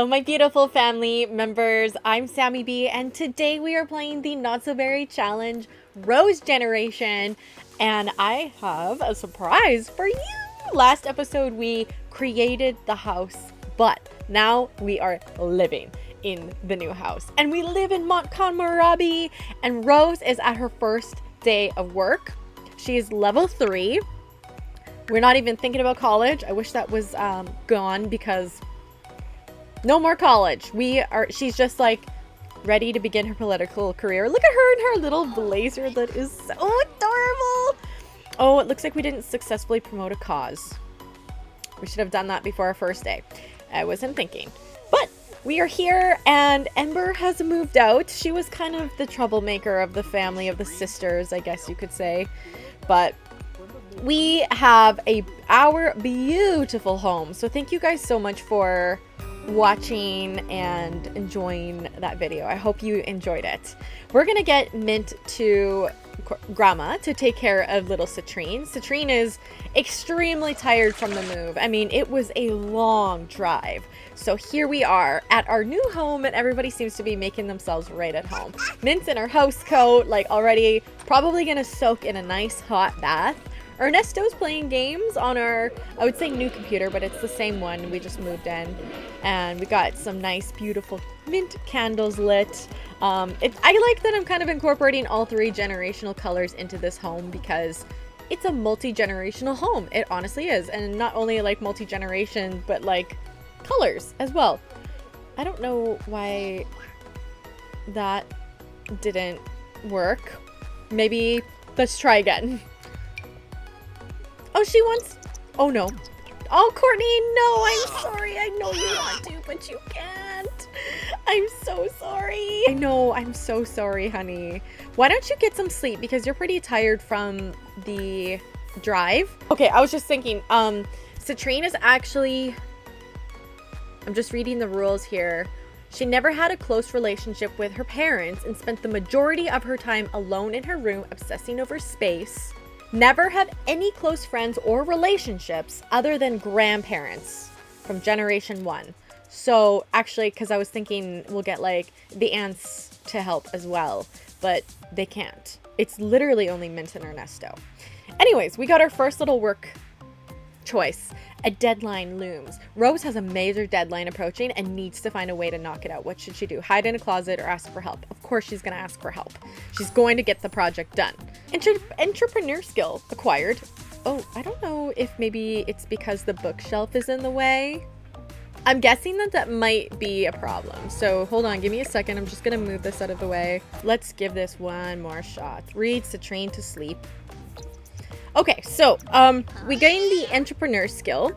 Hello, my beautiful family members. I'm Samy Bee, and today we are playing the Not So Berry Challenge Rose Generation, and I have a surprise for you. Last episode, we created the house, but now we are living in the new house, and we live in Montgomery, and Rose is at her first day of work. She is level 3. We're not even thinking about college. I wish that was gone because no more college. She's just like ready to begin her political career. Look at her in her little blazer that is so adorable. Oh, it looks like we didn't successfully promote a cause. We should have done that before our first day. I wasn't thinking. But we are here, and Ember has moved out. She was kind of the troublemaker of the family, of the sisters, I guess you could say. But we have our beautiful home. So thank you guys so much for watching and enjoying that video. I hope you enjoyed it. We're gonna get Mint to Grandma to take care of little Citrine. Citrine is extremely tired from the move. I mean, it was a long drive. So here we are at our new home, and everybody seems to be making themselves right at home. Mint's in her house coat, like already probably gonna soak in a nice hot bath. Ernesto's playing games on our, I would say new computer, but it's the same one. We just moved in, and we got some nice, beautiful mint candles lit. I like that I'm kind of incorporating all 3 generational colors into this home because it's a multi-generational home. It honestly is. And not only like multi-generation, but like colors as well. I don't know why that didn't work. Maybe let's try again. Oh, she wants... Oh, no. Oh, Courtney, no, I'm sorry. I know you want to, but you can't. I'm so sorry. I know, I'm so sorry, honey. Why don't you get some sleep? Because you're pretty tired from the drive. Okay, I was just thinking, Citrine is actually... I'm just reading the rules here. She never had a close relationship with her parents and spent the majority of her time alone in her room obsessing over space. Never have any close friends or relationships other than grandparents from generation 1. So actually, because I was thinking we'll get like the aunts to help as well, but they can't. It's literally only Mint and Ernesto. Anyways, we got our first little work choice. A deadline looms. Rose has a major deadline approaching and needs to find a way to knock it out. What should she do? Hide in a closet or ask for help? Of course she's going to ask for help. She's going to get the project done. Entrepreneur skill acquired. Oh, I don't know if maybe it's because the bookshelf is in the way. I'm guessing that might be a problem. So hold on, give me a second. I'm just going to move this out of the way. Let's give this one more shot. Read Citrine to sleep. Okay, so we gained the entrepreneur skill.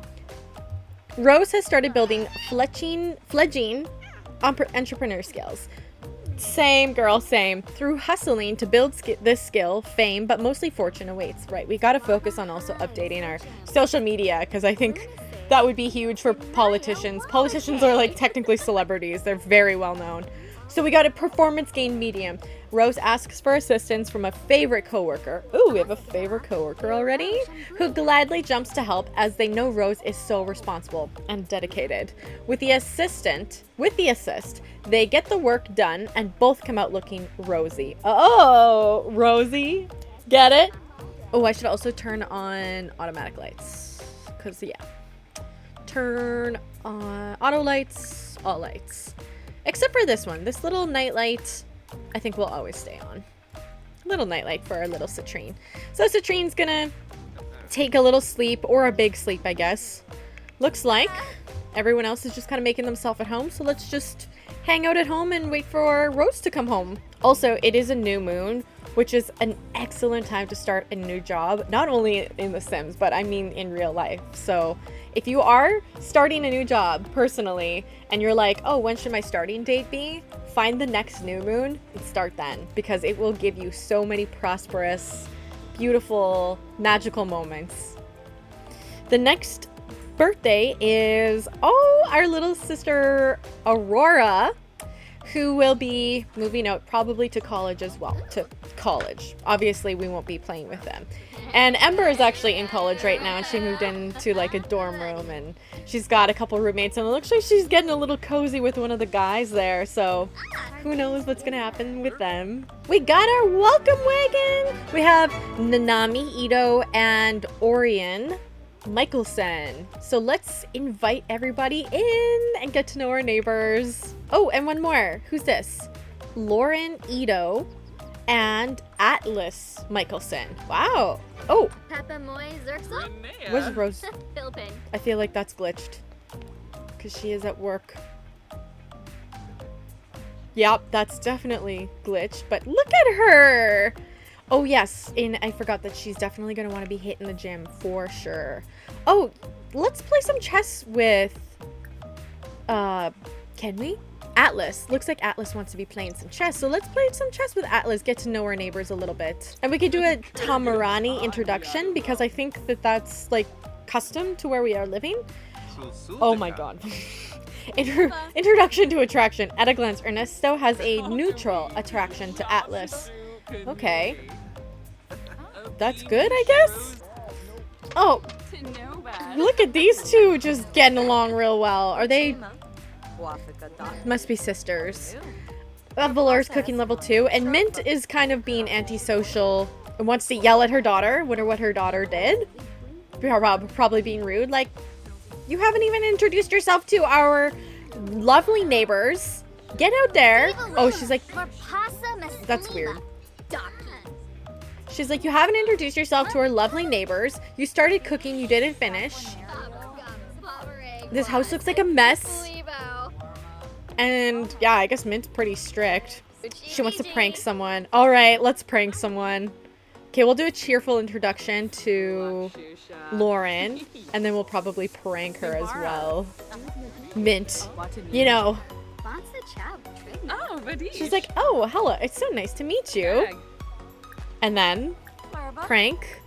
Rose has started building fledging entrepreneur skills. Same, girl, same. Through hustling to build this skill, fame, but mostly fortune awaits. Right, we got to focus on also updating our social media because I think that would be huge for politicians. Politicians are like technically celebrities. They're very well known. So we got a performance gain medium. Rose asks for assistance from a favorite coworker. Ooh, we have a favorite coworker already, who gladly jumps to help as they know Rose is so responsible and dedicated. With the assist, they get the work done and both come out looking rosy. Oh, rosy. Get it? Oh, I should also turn on automatic lights. Because, yeah. Turn on auto lights, all lights. Except for this one. This little night light, I think will always stay on. Little night light for our little Citrine. So Citrine's gonna take a little sleep, or a big sleep, I guess. Looks like everyone else is just kind of making themselves at home. So let's just hang out at home and wait for Rose to come home. Also, it is a new moon, which is an excellent time to start a new job. Not only in The Sims, but I mean in real life. So if you are starting a new job personally and you're like, oh, when should my starting date be? Find the next new moon and start then, because it will give you so many prosperous, beautiful, magical moments. The next birthday is, our little sister Aurora, who will be moving out probably to college as well. To college. Obviously, we won't be playing with them. And Ember is actually in college right now, and she moved into like a dorm room, and she's got a couple roommates, and it looks like she's getting a little cozy with one of the guys there. So who knows what's gonna happen with them. We got our welcome wagon. We have Nanami, Ito, and Orion Michelson. So let's invite everybody in and get to know our neighbors. Oh, and one more. Who's this? Lauren Ito and Atlas Michelson. Wow. Oh. Where's Rose? I feel like that's glitched because she is at work. Yep, that's definitely glitched, but look at her. Oh yes, and I forgot that she's definitely going to want to be hitting the gym for sure. Oh, let's play some chess with, can we? Atlas. Looks like Atlas wants to be playing some chess, so let's play some chess with Atlas, get to know our neighbors a little bit. And we could do a Tamarani introduction, because I think that that's like custom to where we are living. Oh my god. Introduction to attraction. At a glance, Ernesto has a neutral attraction to Atlas. Okay. That's good, I guess? Oh, look at these two just getting along real well. Are they... Must be sisters. Valor's cooking level 2. And Mint is kind of being antisocial and wants to yell at her daughter. Wonder what her daughter did. Probably being rude. Like, you haven't even introduced yourself to our lovely neighbors. Get out there. Oh, she's like... That's weird. She's like, you haven't introduced yourself to our lovely neighbors. You started cooking, you didn't finish. This house looks like a mess. And yeah, I guess Mint's pretty strict. She wants to prank someone. All right, let's prank someone. Okay, we'll do a cheerful introduction to Lauren, and then we'll probably prank her as well. Mint, you know. She's like, oh, hello, it's so nice to meet you. And then prank,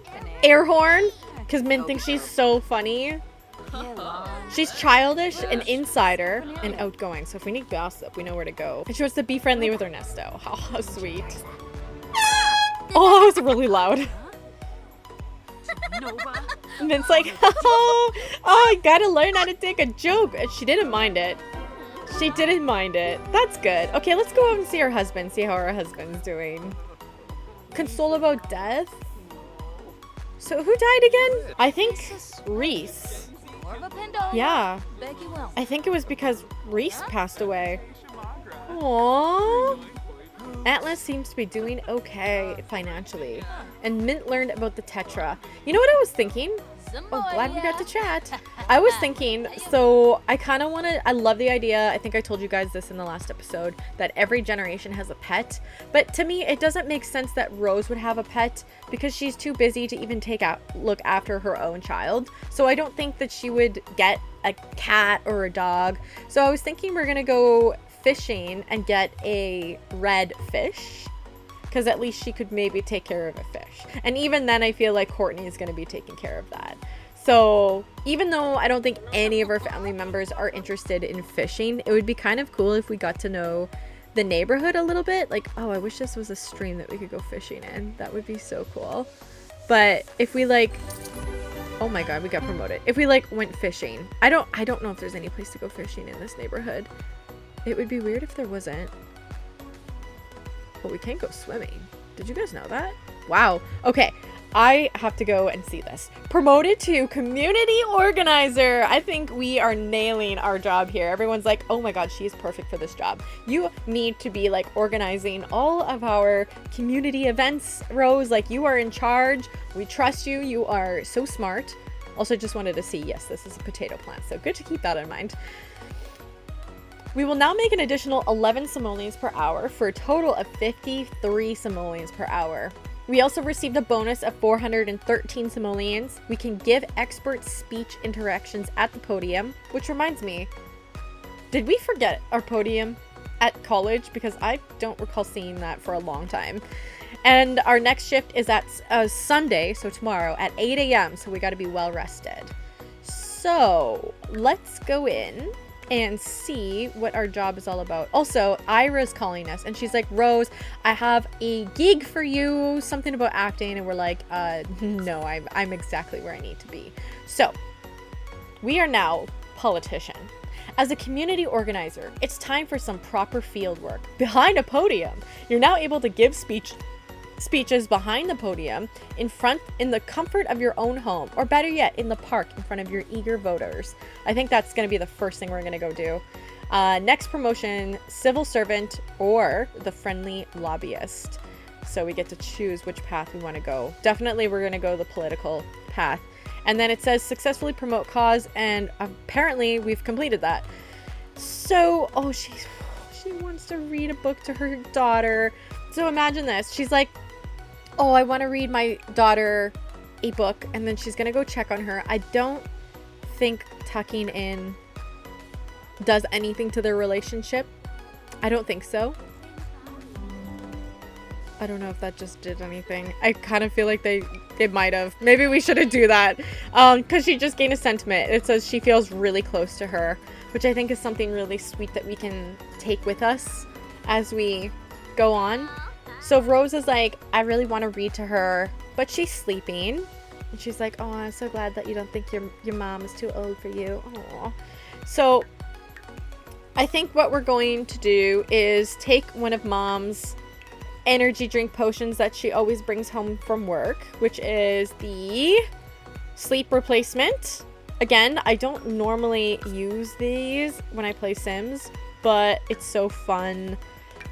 air horn, because Mint thinks she's so funny. She's childish, an insider, and outgoing. So if we need gossip, we know where to go. And she wants to be friendly with Ernesto. Oh, how sweet. Oh, that was really loud. Mint's like, oh, I gotta learn how to take a joke. And she didn't mind it. She didn't mind it. That's good. Okay, let's go out and see her husband. See how her husband's doing. Console about death? So who died again? I think Reese. Yeah. I think it was because Reese passed away. Aww. Atlas seems to be doing okay financially. And Mint learned about the Tetra. You know what I was thinking? Oh, glad we got to chat. I was thinking, so I kind of want to, I love the idea. I think I told you guys this in the last episode, that every generation has a pet. But to me, it doesn't make sense that Rose would have a pet because she's too busy to even look after her own child. So I don't think that she would get a cat or a dog. So I was thinking we're going to go fishing and get a red fish, because at least she could maybe take care of a fish. And even then, I feel like Courtney is going to be taking care of that. So even though I don't think any of our family members are interested in fishing, it would be kind of cool if we got to know the neighborhood a little bit. Like, oh, I wish this was a stream that we could go fishing in. That would be so cool. But if we like, oh my god, we got promoted. If we like went fishing, I don't know if there's any place to go fishing in this neighborhood. It would be weird if there wasn't. But we can go swimming. Did you guys know that? Wow. Okay. I have to go and see this. Promoted to community organizer. I think we are nailing our job here. Everyone's like, oh my god, she is perfect for this job. You need to be like organizing all of our community events, Rose. Like, you are in charge. We trust you. You are so smart. Also, just wanted to see, yes, this is a potato plant. So good to keep that in mind. We will now make an additional 11 simoleons per hour for a total of 53 simoleons per hour. We also received a bonus of 413 simoleons. We can give expert speech interactions at the podium, which reminds me, did we forget our podium at college? Because I don't recall seeing that for a long time. And our next shift is at Sunday, so tomorrow at 8 a.m. So we got to be well rested. So let's go in and see what our job is all about. Also, Ira's calling us and she's like, Rose, I have a gig for you, something about acting. And we're like, no, I'm exactly where I need to be. So we are now politician. As a community organizer, it's time for some proper field work. Behind a podium, you're now able to give speeches behind the podium, in the comfort of your own home, or better yet, in the park in front of your eager voters. I think that's going to be the first thing we're going to go do. Next promotion, civil servant or the friendly lobbyist. So we get to choose which path we want to go. Definitely we're going to go the political path. And then it says successfully promote cause, and apparently we've completed that. So, oh, she wants to read a book to her daughter. So imagine this. She's like, oh, I want to read my daughter a book, and then she's going to go check on her. I don't think tucking in does anything to their relationship. I don't think so. I don't know if that just did anything. I kind of feel like it might have. Maybe we shouldn't do that. Because she just gained a sentiment. It says she feels really close to her, which I think is something really sweet that we can take with us as we go on. So Rose is like, I really want to read to her, but she's sleeping. And she's like, oh, I'm so glad that you don't think your mom is too old for you. Aww. So I think what we're going to do is take one of Mom's energy drink potions that she always brings home from work, which is the sleep replacement. Again, I don't normally use these when I play Sims, but it's so fun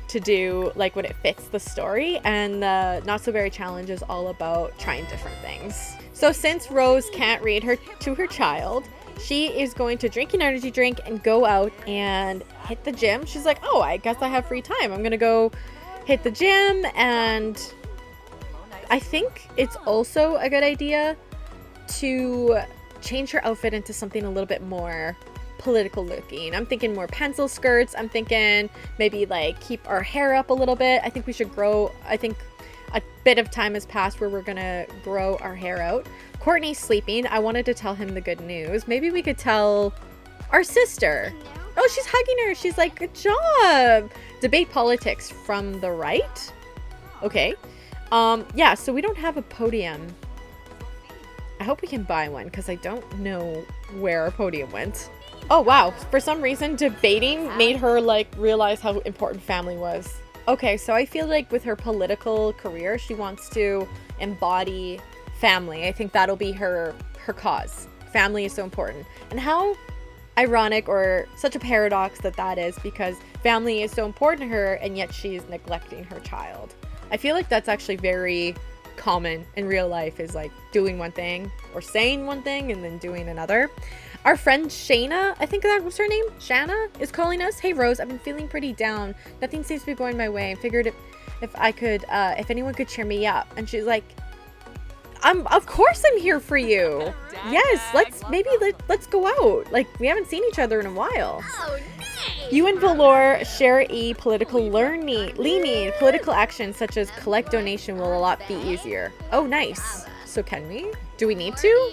to do, like, when it fits the story. And the Not So Berry challenge is all about trying different things. So since Rose can't read to her child, she is going to drink an energy drink and go out and hit the gym. She's like, oh, I guess I have free time. I'm gonna go hit the gym. And I think it's also a good idea to change her outfit into something a little bit more political looking. I'm thinking more pencil skirts. I'm thinking maybe like keep our hair up a little bit. I think we should grow. I think a bit of time has passed where we're gonna grow our hair out. Courtney's sleeping. I wanted to tell him the good news. Maybe we could tell our sister. Oh, she's hugging her. She's like, good job. Debate politics from the right. Okay. Yeah, so we don't have a podium. I hope we can buy one because I don't know where our podium went. Oh, wow. For some reason, debating made her like realize how important family was. Okay, so I feel like with her political career, she wants to embody family. I think that'll be her cause. Family is so important. And how ironic, or such a paradox that is, because family is so important to her and yet she's neglecting her child. I feel like that's actually very common in real life, is like doing one thing or saying one thing and then doing another. Our friend Shayna, I think that was her name, Shanna, is calling us. Hey Rose, I've been feeling pretty down. Nothing seems to be going my way. I figured if anyone could cheer me up. And she's like, of course I'm here for you. Yes, let's go out. Like, we haven't seen each other in a while. You and Valor share a political leaning. Political action such as collect donation will a lot be easier. Oh, nice. So can we? Do we need to?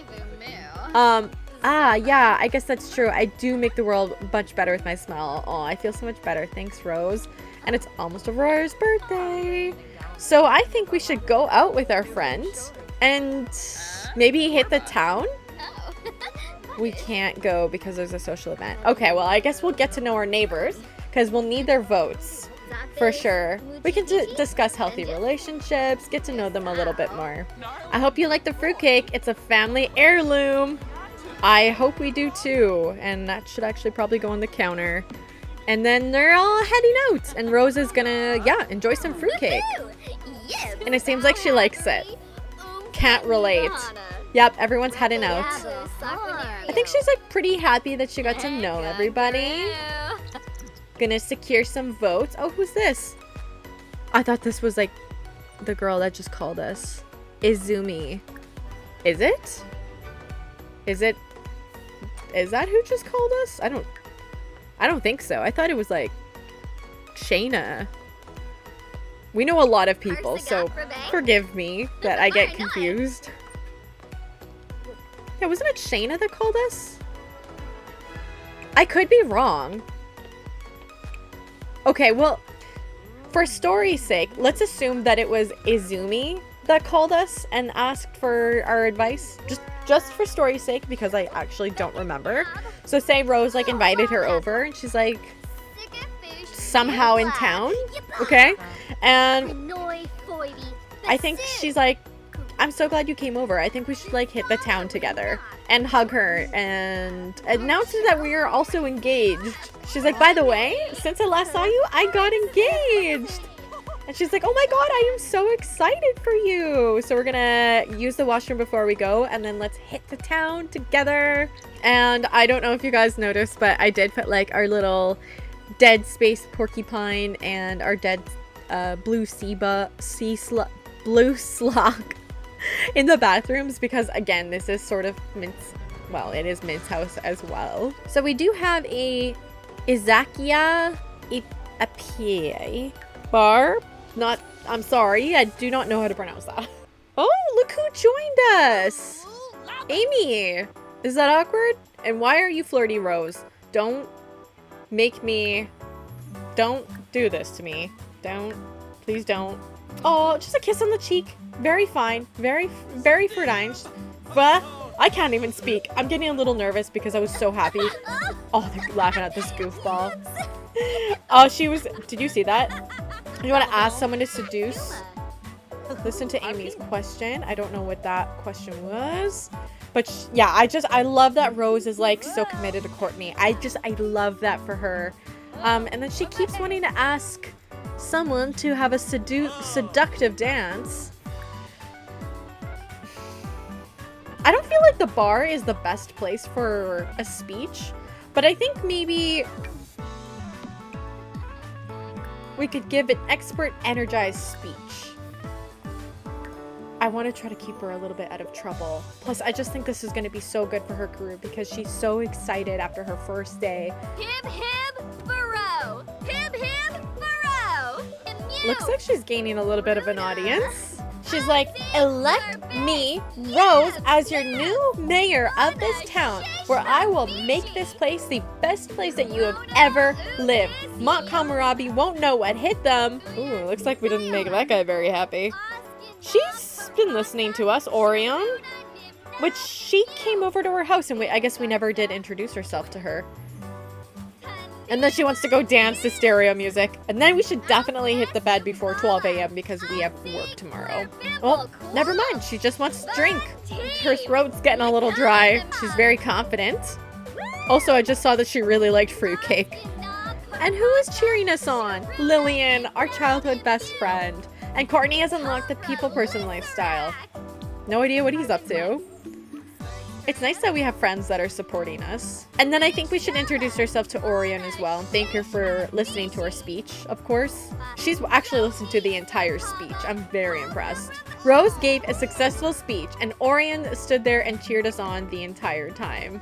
Yeah, I guess that's true. I do make the world much better with my smile. Oh, I feel so much better. Thanks, Rose. And it's almost Aurora's birthday. So I think we should go out with our friends and maybe hit the town. We can't go because there's a social event. Okay, well, I guess we'll get to know our neighbors because we'll need their votes for sure. We can discuss healthy relationships, get to know them a little bit more. I hope you like the fruitcake. It's a family heirloom. I hope we do too. And that should actually probably go on the counter. And then they're all heading out. And Rose is gonna, enjoy some fruitcake. And it seems like she likes it. Can't relate. Yep, everyone's heading out. I think she's like pretty happy that she got to know everybody. Gonna secure some votes. Oh, who's this? I thought this was like the girl that just called us. Izumi. Is it? Is that who just called us? I don't think so. I thought it was like Shayna. We know a lot of people, so forgive me that I get confused. Yeah, wasn't it Shayna that called us? I could be wrong. Okay, well, for story's sake, let's assume that it was Izumi that called us and asked for our advice. Just for story's sake, because I actually don't remember. So say Rose like invited her over and she's like somehow in town, okay? And I think she's like, I'm so glad you came over. I think we should like hit the town together and hug her and announce that we are also engaged. She's like, by the way, since I last saw you, I got engaged. And she's like, oh my god, I am so excited for you. So we're gonna use the washroom before we go and then let's hit the town together. And I don't know if you guys noticed, but I did put like our little dead space porcupine and our dead blue slug in the bathrooms because again, this is sort of Mint's, well, it is Mint's house as well. So we do have a Izakaya Ipie bar. Not, I'm sorry, I do not know how to pronounce that. Oh, look who joined us! Amy! Is that awkward? And why are you flirty, Rose? Don't make me... Don't do this to me. Don't. Please don't. Oh, just a kiss on the cheek. Very fine. Very, very ferdine. But I can't even speak. I'm getting a little nervous because I was so happy. Oh, they're laughing at this goofball. Oh, she was... Did you see that? You want to ask someone to seduce? Listen to Amy's question. I don't know what that question was. But yeah, I love that Rose is like so committed to Courtney. I love that for her. And then she keeps wanting to ask someone to have a seductive dance. I don't feel like the bar is the best place for a speech. But I think maybe... we could give an expert energized speech. I want to try to keep her a little bit out of trouble. Plus, I just think this is going to be so good for her career because she's so excited after her first day. Hib hib burrow! Hib hib burrow! Looks like she's gaining a little bit of an audience. She's like, elect me, Rose, as your new mayor of this town, where I will make this place the best place that you have ever lived. Mont Kamarabi won't know what hit them. Ooh, looks like we didn't make that guy very happy. She's been listening to us, Orion. Which she came over to her house and I guess we never did introduce herself to her. And then she wants to go dance to stereo music. And then we should definitely hit the bed before 12 a.m. because we have work tomorrow. Oh, never mind. She just wants to drink. Her throat's getting a little dry. She's very confident. Also, I just saw that she really liked fruitcake. And who is cheering us on? Lillian, our childhood best friend. And Courtney has unlocked the people person lifestyle. No idea what he's up to. It's nice that we have friends that are supporting us. And then I think we should introduce ourselves to Orion as well. Thank her for listening to our speech, of course. She's actually listened to the entire speech. I'm very impressed. Rose gave a successful speech and Orion stood there and cheered us on the entire time.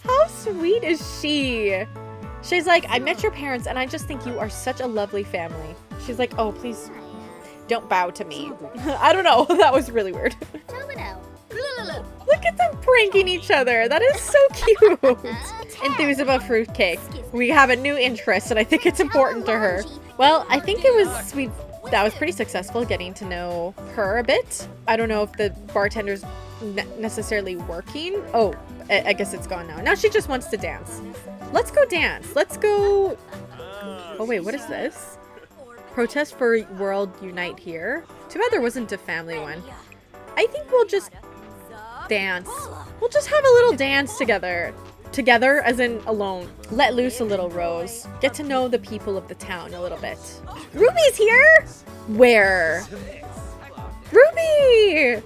How sweet is she? She's like, I met your parents and I just think you are such a lovely family. She's like, oh, please don't bow to me. I don't know. That was really weird. Look at them pranking each other. That is so cute. Enthused about fruitcake. We have a new interest and I think it's important to her. Well, I think that was pretty successful getting to know her a bit. I don't know if the bartender's necessarily working. Oh, I guess it's gone now. Now she just wants to dance. Let's go dance. Let's go. Oh wait, what is this? Protest for World Unite here. Too bad there wasn't a family one. I think we'll just dance. We'll just have a little dance together. Together as in alone. Let loose a little, Rose. Get to know the people of the town a little bit. Ruby's here? Where? Ruby!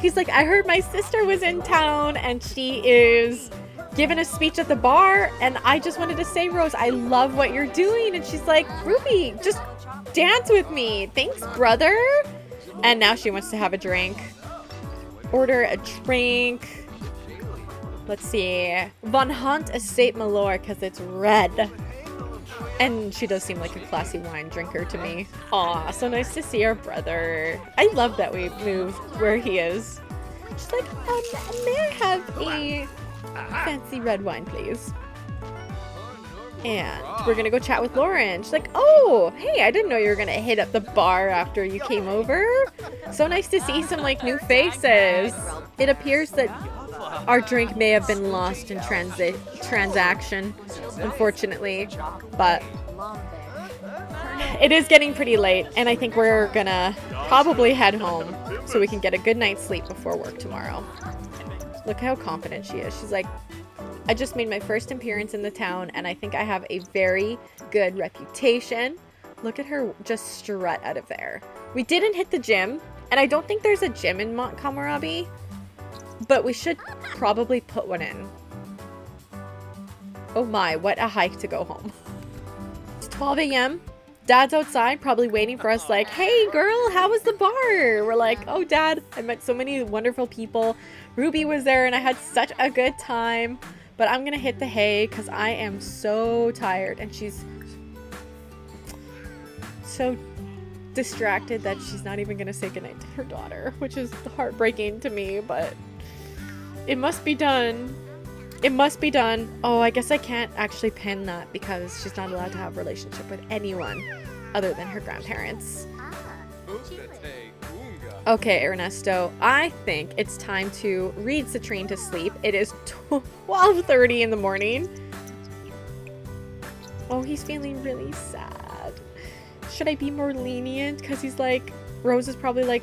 He's like, I heard my sister was in town and she is giving a speech at the bar and I just wanted to say, Rose, I love what you're doing. And she's like, Ruby, just dance with me. Thanks, brother. And now she wants to have a drink. Order a drink. Let's see. Von Hunt Estate Malor because it's red. And she does seem like a classy wine drinker to me. Aw, so nice to see our brother. I love that we moved where he is. She's like, may I have a fancy red wine, please? And we're gonna go chat with Lauren. She's like, oh, hey, I didn't know you were gonna hit up the bar after you came over. So nice to see some like new faces. It appears that our drink may have been lost in transaction, unfortunately, but it is getting pretty late, and I think we're gonna probably head home so we can get a good night's sleep before work tomorrow. Look how confident she is. She's like, I just made my first appearance in the town, and I think I have a very good reputation. Look at her just strut out of there. We didn't hit the gym, and I don't think there's a gym in Montgomery, but we should probably put one in. Oh my, what a hike to go home. It's 12 a.m. Dad's outside, probably waiting for us like, hey girl, how was the bar? We're like, oh Dad, I met so many wonderful people. Ruby was there and I had such a good time. But I'm gonna hit the hay because I am so tired, and she's so distracted that she's not even gonna say goodnight to her daughter, which is heartbreaking to me, but it must be done. It must be done. Oh, I guess I can't actually pin that because she's not allowed to have a relationship with anyone other than her grandparents. Okay, Ernesto, I think it's time to read Citrine to sleep. It is 12:30 in the morning. Oh, he's feeling really sad. Should I be more lenient? Because he's like, Rose is probably like,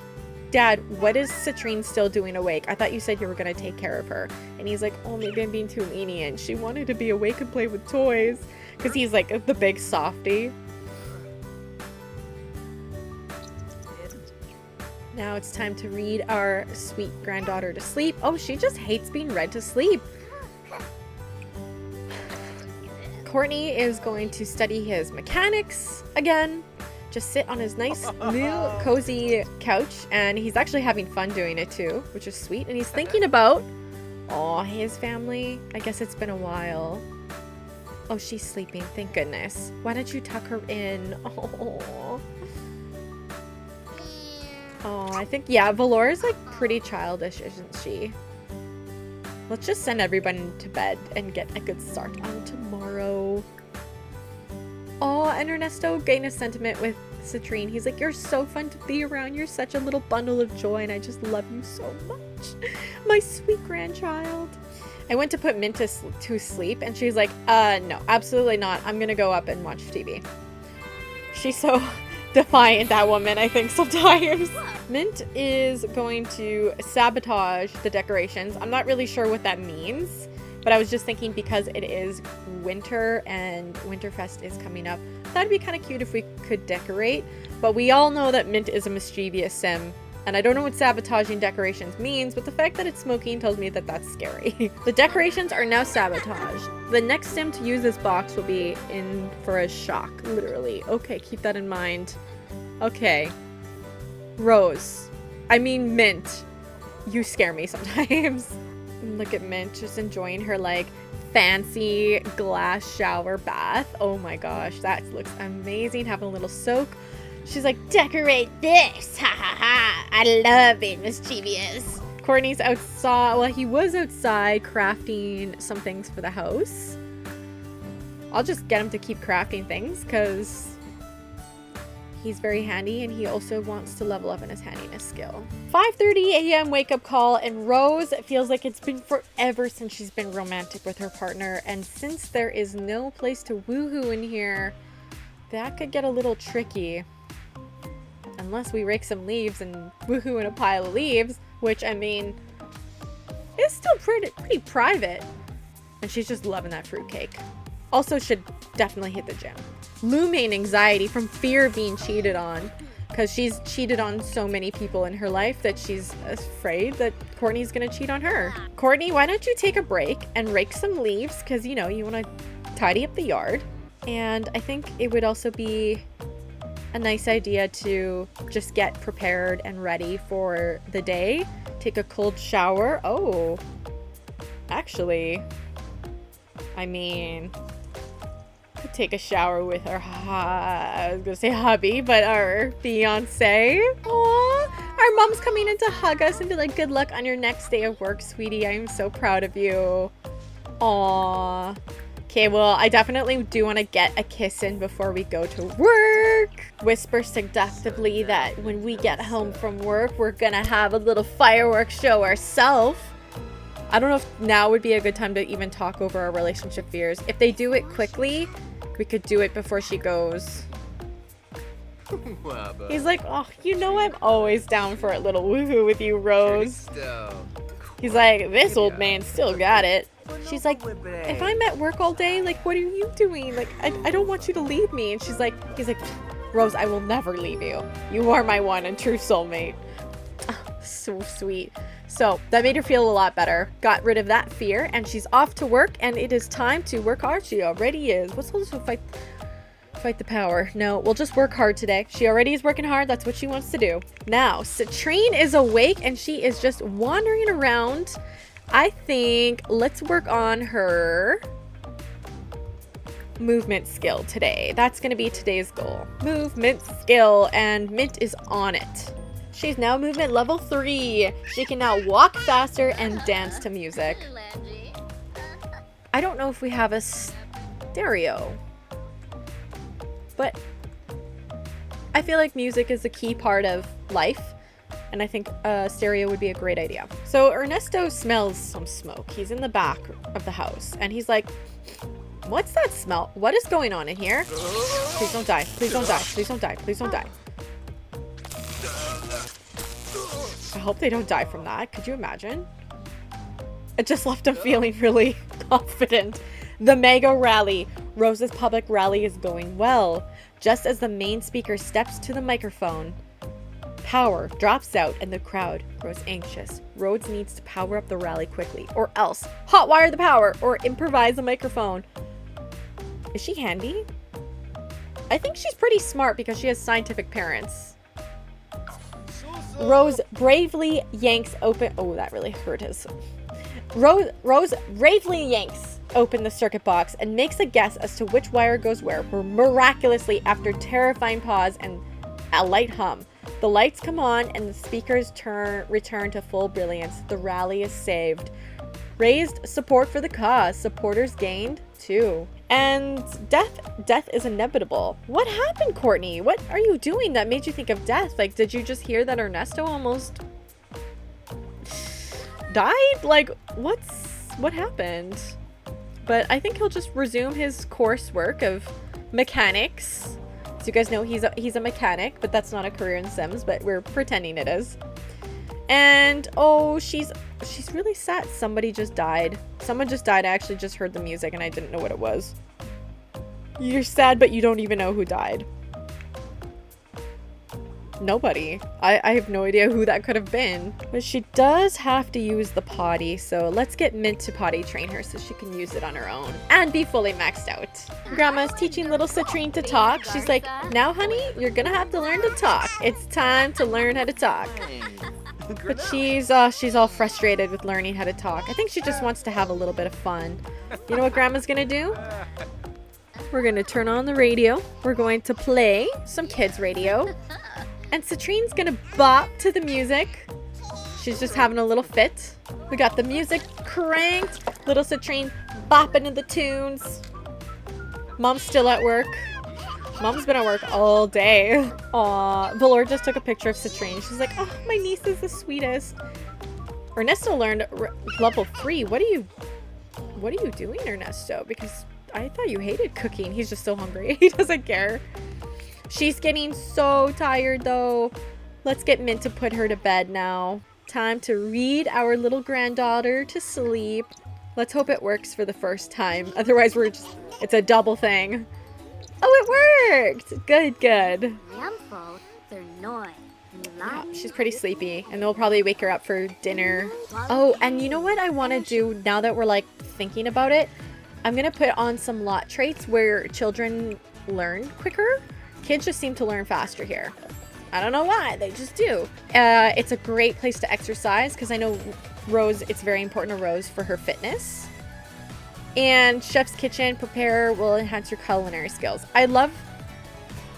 Dad, what is Citrine still doing awake? I thought you said you were going to take care of her. And he's like, oh, maybe I'm being too lenient. She wanted to be awake and play with toys. Because he's like the big softie. Now it's time to read our sweet granddaughter to sleep. Oh, she just hates being read to sleep. Courtney is going to study his mechanics again. Just sit on his nice new cozy couch, and he's actually having fun doing it too, which is sweet. And he's thinking about, oh, his family. I guess it's been a while. Oh, she's sleeping. Thank goodness. Why don't you tuck her in? Oh. Oh, I think, yeah, Valora's like pretty childish, isn't she? Let's just send everyone to bed and get a good start on tomorrow. Oh, and Ernesto gained a sentiment with Citrine. He's like, you're so fun to be around. You're such a little bundle of joy, and I just love you so much. My sweet grandchild. I went to put Mint to sleep, and she's like, no, absolutely not. I'm gonna go up and watch TV. She's so defiant, that woman, I think, sometimes. Mint is going to sabotage the decorations. I'm not really sure what that means, but I was just thinking because it is winter and Winterfest is coming up, that'd be kind of cute if we could decorate. But we all know that Mint is a mischievous sim, and I don't know what sabotaging decorations means, but the fact that it's smoking tells me that that's scary. The decorations are now sabotaged. The next sim to use this box will be in for a shock, literally. Okay, keep that in mind. Okay. Rose. I mean Mint. You scare me sometimes. Look at Mint just enjoying her like fancy glass shower bath. Oh my gosh, that looks amazing. Having a little soak. She's like, decorate this. Ha ha ha. I love it, mischievous. Courtney's outside. Well, he was outside crafting some things for the house. I'll just get him to keep crafting things because he's very handy, and he also wants to level up in his handiness skill. 5:30 a.m. wake up call, and Rose feels like it's been forever since she's been romantic with her partner, and since there is no place to woohoo in here, that could get a little tricky. Unless we rake some leaves and woohoo in a pile of leaves, which, I mean, is still pretty private. And she's just loving that fruitcake. Also should definitely hit the gym. Looming anxiety from fear of being cheated on, because she's cheated on so many people in her life that she's afraid that Courtney's gonna cheat on her. Courtney, why don't you take a break and rake some leaves, because you know you want to tidy up the yard. And I think it would also be a nice idea to just get prepared and ready for the day. Take a cold shower. Oh, actually, I mean, could take a shower with our, I was gonna say hubby, but our fiance. Aww, our mom's coming in to hug us and be like, good luck on your next day of work, sweetie. I am so proud of you. Aww. Okay, well, I definitely do want to get a kiss in before we go to work. Whisper seductively that when we get home from work, we're gonna have a little fireworks show ourselves. I don't know if now would be a good time to even talk over our relationship fears. If they do it quickly, we could do it before she goes. He's like, oh, you know I'm always down for a little woohoo with you, Rose. He's like, this old man still got it. She's like, if I'm at work all day, like, what are you doing? Like, I don't want you to leave me. And he's like, Rose, I will never leave you. You are my one and true soulmate. Oh, so sweet. So that made her feel a lot better. Got rid of that fear, and she's off to work, and it is time to work hard. She already is. What's all this with fight the power? No, we'll just work hard today. She already is working hard. That's what she wants to do. Now, Citrine is awake, and she is just wandering around. I think let's work on her movement skill today. That's going to be today's goal. Movement skill, and Mint is on it. She's now movement level 3. She can now walk faster and dance to music. I don't know if we have a stereo, but I feel like music is a key part of life, and I think stereo would be a great idea. So Ernesto smells some smoke. He's in the back of the house, and he's like, what's that smell? What is going on in here? Please don't die. Please don't die. Please don't die. Please don't die. I hope they don't die from that. Could you imagine? It just left him feeling really confident. The mega rally. Rose's public rally is going well. Just as the main speaker steps to the microphone, power drops out and the crowd grows anxious. Rhodes needs to power up the rally quickly, or else hotwire the power or improvise a microphone. Is she handy? I think she's pretty smart because she has scientific parents. Rose bravely yanks open... Oh, that really hurt his... Rose bravely yanks open the circuit box and makes a guess as to which wire goes where. Miraculously, after terrifying pause and a light hum, the lights come on and the speakers return to full brilliance. The rally is saved. Raised support for the cause. Supporters gained too. And death is inevitable. What happened, Courtney? What are you doing that made you think of death? Like, did you just hear that Ernesto almost died? Like, what happened? But I think he'll just resume his coursework of mechanics. So you guys know he's a mechanic, but that's not a career in Sims, but we're pretending it is. And oh, she's really sad. Somebody just died. Someone just died. I actually just heard the music and I didn't know what it was. You're sad, but you don't even know who died. Nobody. I have no idea who that could have been. But she does have to use the potty, so let's get Mint to potty train her so she can use it on her own and be fully maxed out. Grandma's teaching little Citrine to talk. She's like, now honey, you're gonna have to learn to talk. It's time to learn how to talk. But she's all frustrated with learning how to talk. I think she just wants to have a little bit of fun. You know what Grandma's gonna do? We're gonna turn on the radio. We're going to play some kids radio. And Citrine's gonna bop to the music. She's just having a little fit. We got the music cranked. Little Citrine bopping to the tunes. Mom's still at work. Mom's been at work all day. Aw, Valor just took a picture of Citrine. She's like, oh, my niece is the sweetest. Ernesto learned level 3. What are you doing, Ernesto? Because I thought you hated cooking. He's just so hungry. He doesn't care. She's getting so tired though. Let's get Mint to put her to bed now. Time to read our little granddaughter to sleep. Let's hope it works for the first time. Otherwise it's a double thing. Oh, it worked! Good, good. Yeah, she's pretty sleepy, and they'll probably wake her up for dinner. Oh, and you know what I want to do now that we're like thinking about it? I'm gonna put on some lot traits where children learn quicker. Kids just seem to learn faster here. I don't know why, they just do. It's a great place to exercise because I know Rose, it's very important to Rose for her fitness. And Chef's Kitchen Prepare will enhance your culinary skills. I love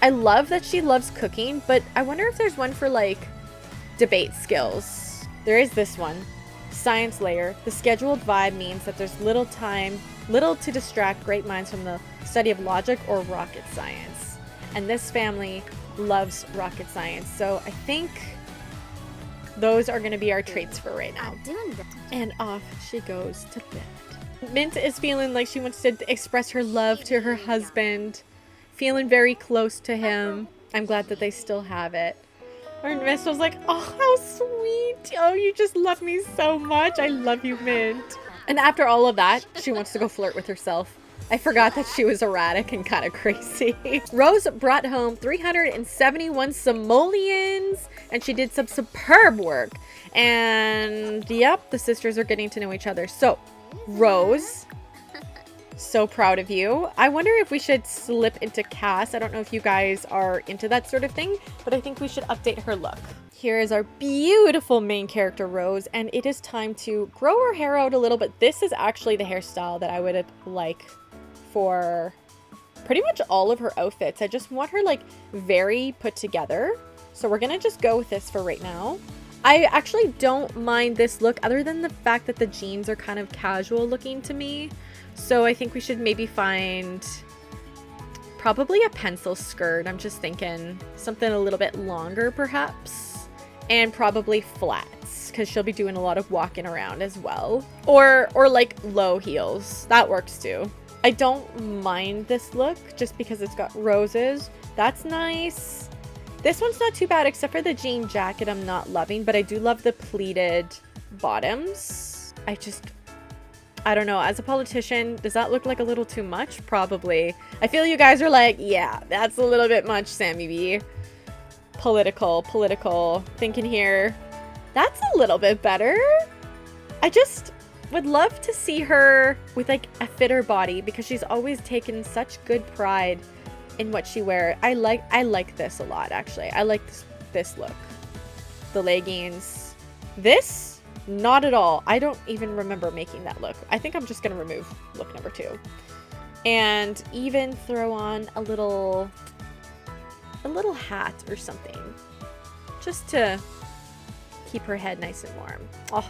that she loves cooking, but I wonder if there's one for like debate skills. There is this one. Science Layer. The scheduled vibe means that there's little time Little to distract great minds from the study of logic or rocket science. And this family loves rocket science. So I think those are going to be our traits for right now. And off she goes to bed. Mint is feeling like she wants to express her love to her husband. Feeling very close to him. I'm glad that they still have it. And Mist was like, oh, how sweet. Oh, you just love me so much. I love you, Mint. And after all of that, she wants to go flirt with herself. I forgot that she was erratic and kind of crazy. Rose brought home 371 simoleons, and she did some superb work. And yep, the sisters are getting to know each other. So, Rose, so proud of you. I wonder if we should slip into Cass. I don't know if you guys are into that sort of thing, but I think we should update her look. Here is our beautiful main character, Rose, and it is time to grow her hair out a little bit. This is actually the hairstyle that I would like for pretty much all of her outfits. I just want her like very put together. So we're gonna just go with this for right now. I actually don't mind this look other than the fact that the jeans are kind of casual looking to me. So I think we should maybe find probably a pencil skirt. I'm just thinking something a little bit longer perhaps. And probably flats, because she'll be doing a lot of walking around as well. Or like low heels. That works too. I don't mind this look just because it's got roses. That's nice. This one's not too bad except for the jean jacket I'm not loving, but I do love the pleated bottoms. I don't know. As a politician, does that look like a little too much? Probably. I feel you guys are like, yeah, that's a little bit much, Samy Bee. Political thinking here. That's a little bit better. I just would love to see her with like a fitter body because she's always taken such good pride in what she wears. I like this a lot actually. I like this look. The leggings. This, not at all. I don't even remember making that look. I think I'm just gonna remove look number 2. And even throw on a little hat or something just to keep her head nice and warm. Oh,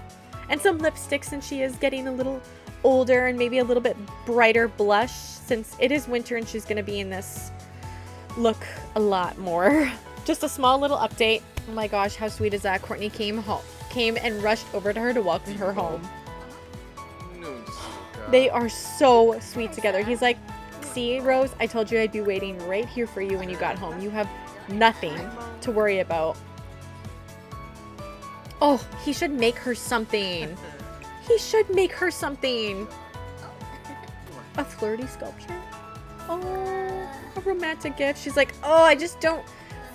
and some lipstick since she is getting a little older, and maybe a little bit brighter blush since it is winter and she's going to be in this look a lot more. Just a small little update. Oh my gosh, how sweet is that? Courtney came and rushed over to her to welcome her home. They are so sweet together. He's like, see, Rose, I told you I'd be waiting right here for you when you got home. You have nothing to worry about. Oh, he should make her something. He should make her something. A flirty sculpture? Oh, a romantic gift. She's like, oh, I just don't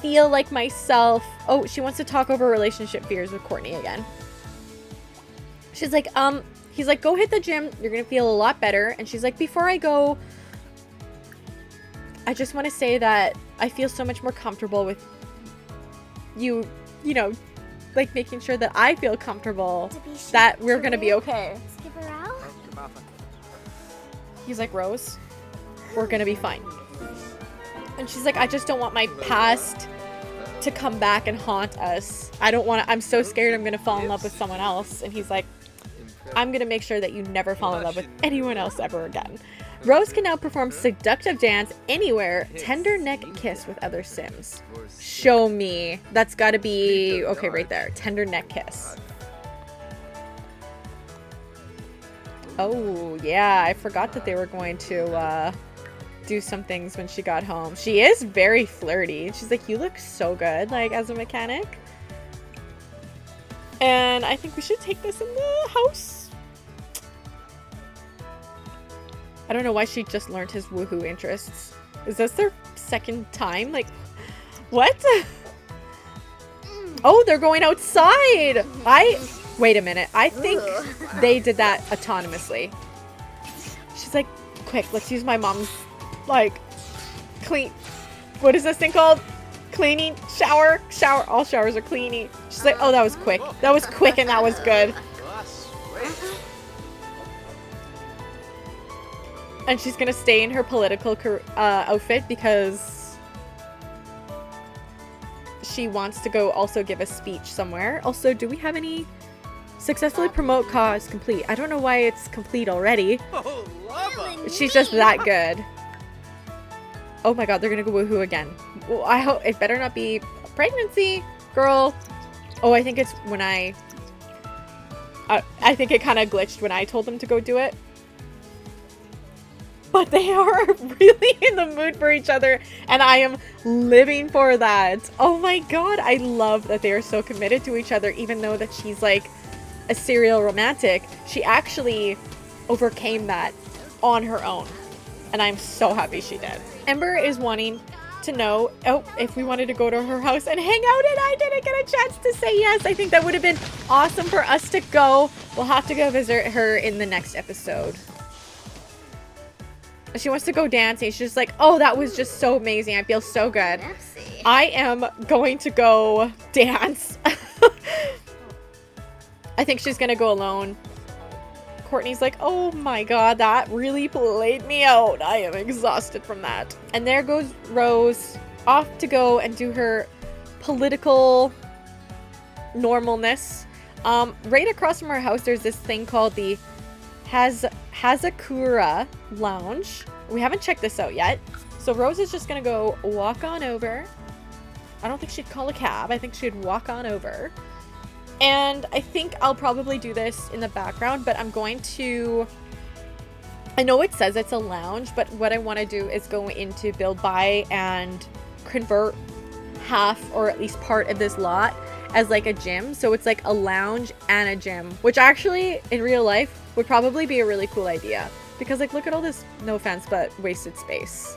feel like myself. Oh, she wants to talk over relationship fears with Courtney again. She's like, he's like, go hit the gym. You're going to feel a lot better. And she's like, before I go, I just want to say that I feel so much more comfortable with you know, like making sure that I feel comfortable that we're going to be okay. He's like, Rose, we're going to be fine. And she's like, I just don't want my past to come back and haunt us. I don't want to, I'm so scared I'm going to fall in love with someone else. And he's like, I'm going to make sure that you never fall in love with anyone else ever again. Rose can now perform seductive dance anywhere, tender neck kiss with other Sims. Show me. That's got to be, okay, right there. Tender neck kiss. Oh, yeah. I forgot that they were going to do some things when she got home. She is very flirty. She's like, you look so good, like, as a mechanic. And I think we should take this in the house. I don't know why she just learned his woohoo interests. Is this their second time? Like, what? Oh, they're going outside. Wait a minute. I think they did that autonomously. She's like, quick, let's use my mom's, like, what is this thing called? Cleaning, shower. All showers are cleaning. She's like, oh, that was quick. That was quick and that was good. And she's gonna stay in her political outfit because she wants to go also give a speech somewhere. Also, do we have any Successfully promote cause complete. I don't know why it's complete already. Oh, lava. She's just that good. Oh my god, they're gonna go woohoo again. Well, I hope it better not be pregnancy, girl. Oh, I think it's when I think it kind of glitched when I told them to go do it. But they are really in the mood for each other, and I am living for that. Oh my god, I love that they are so committed to each other, even though that she's like a serial romantic. She actually overcame that on her own, and I'm so happy she did. Ember is wanting to know if we wanted to go to her house and hang out, and I didn't get a chance to say yes. I think that would have been awesome for us to go. We'll have to go visit her in the next episode. She wants to go dancing. She's just like, oh, that was just so amazing. I feel so good. I am going to go dance. I think she's gonna go alone. Courtney's like, oh my god, that really played me out. I am exhausted from that. And there goes Rose off to go and do her political normalness. Right across from our house, there's this thing called the Hazakura Lounge. We haven't checked this out yet. So Rose is just gonna go walk on over. I don't think she'd call a cab. I think she'd walk on over. And I think I'll probably do this in the background, but I'm going to... I know it says it's a lounge, but what I want to do is go into Build Buy and convert half or at least part of this lot as like a gym. So it's like a lounge and a gym, which actually in real life would probably be a really cool idea. Because like, look at all this, no offense, but wasted space,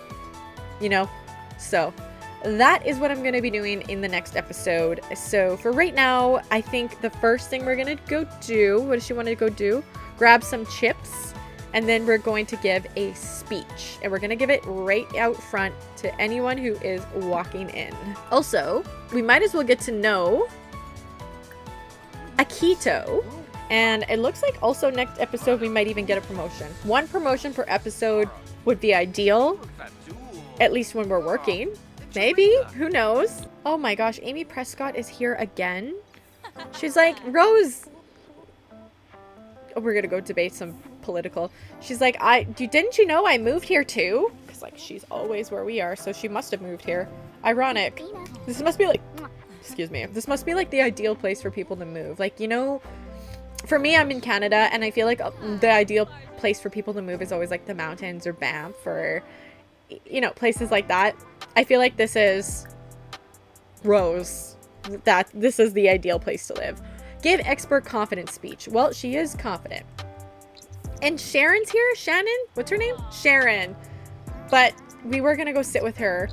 you know? So that is what I'm going to be doing in the next episode. So for right now, I think the first thing we're going to go do, what does she want to go do? Grab some chips, and then we're going to give a speech. And we're going to give it right out front to anyone who is walking in. Also, we might as well get to know Akito. And it looks like also next episode we might even get a promotion. 1 promotion per episode would be ideal, at least when we're working. Maybe, who knows? Oh my gosh, Amy Prescott is here again. She's like, Rose. Oh, we're gonna go debate some political. She's like, didn't you know I moved here too? Because like she's always where we are, so she must have moved here. Ironic. This must be like, excuse me. This must be like the ideal place for people to move. Like, you know, for me, I'm in Canada, and I feel like the ideal place for people to move is always like the mountains or Banff or, you know, places like that. I feel like this is Rose. That this is the ideal place to live. Give expert confidence speech. Well, she is confident. And Sharon's here. Shannon? What's her name? Sharon. But we were gonna go sit with her.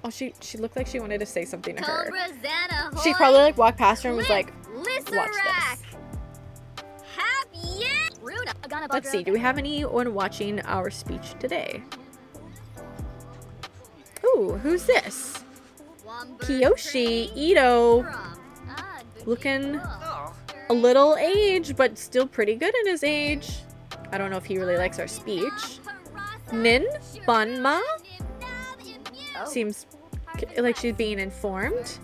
Oh, she looked like she wanted to say something to her. She probably like walked past her and was like, watch this. Let's see. Do we have anyone watching our speech today? Ooh, who's this? Kiyoshi Ito. Looking a little aged, but still pretty good in his age. I don't know if he really likes our speech. Nin Banma. Seems like she's being informed.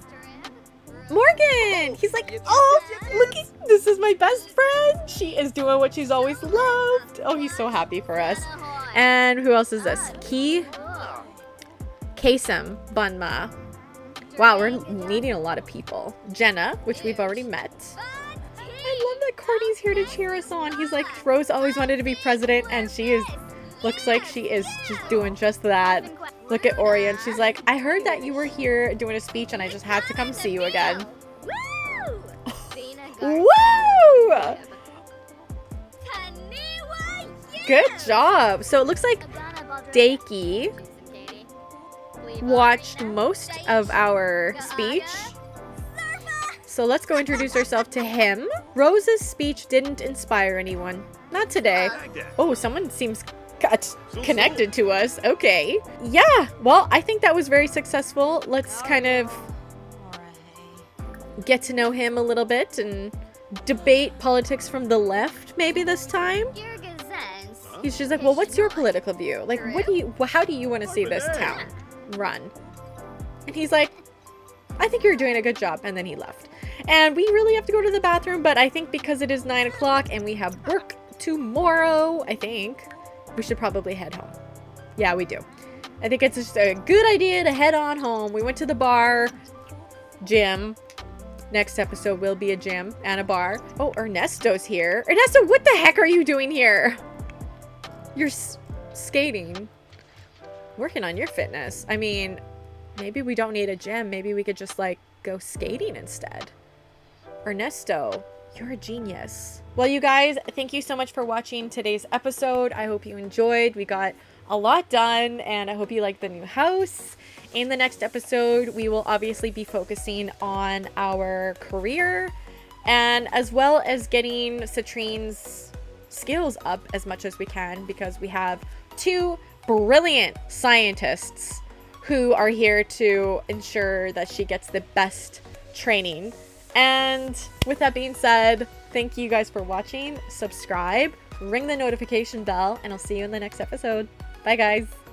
Morgan! He's like, oh, look, this is my best friend. She is doing what she's always loved. Oh, he's so happy for us. And who else is this? Kasem Banma. Wow, we're meeting a lot of people. Jenna, which we've already met. I love that Courtney's here to cheer us on. He's like, Rose always wanted to be president, and she is, looks like she is just doing just that. Look at Orion. She's like, I heard that you were here doing a speech, and I just had to come see you again. Woo! Good job. So it looks like Daiki watched most of our speech. So let's go introduce ourselves to him. Rose's speech didn't inspire anyone. Not today. Oh, someone seems connected to us. Okay. Yeah, well, I think that was very successful. Let's kind of get to know him a little bit and debate politics from the left maybe this time. She's like, well, what's your political view? Like, how do you want to see this town run? And he's like, I I think you're doing a good job. And then he left. And we really have to go to the bathroom, but I think because it is 9 o'clock and we have work tomorrow, I think we should probably head home. Yeah, we do. I think it's just a good idea to head on home. We went to the bar, gym. Next episode will be a gym and a bar. Oh, Ernesto's here. Ernesto, what the heck are you doing here? You're skating. Working on your fitness. I mean, maybe we don't need a gym. Maybe we could just like go skating instead. Ernesto, you're a genius. Well, you guys, thank you so much for watching today's episode. I hope you enjoyed. We got a lot done, and I hope you like the new house. In the next episode, we will obviously be focusing on our career and as well as getting Citrine's skills up as much as we can, because we have 2 brilliant scientists who are here to ensure that she gets the best training. And with that being said, thank you guys for watching. Subscribe, ring the notification bell, and I'll see you in the next episode. Bye, guys.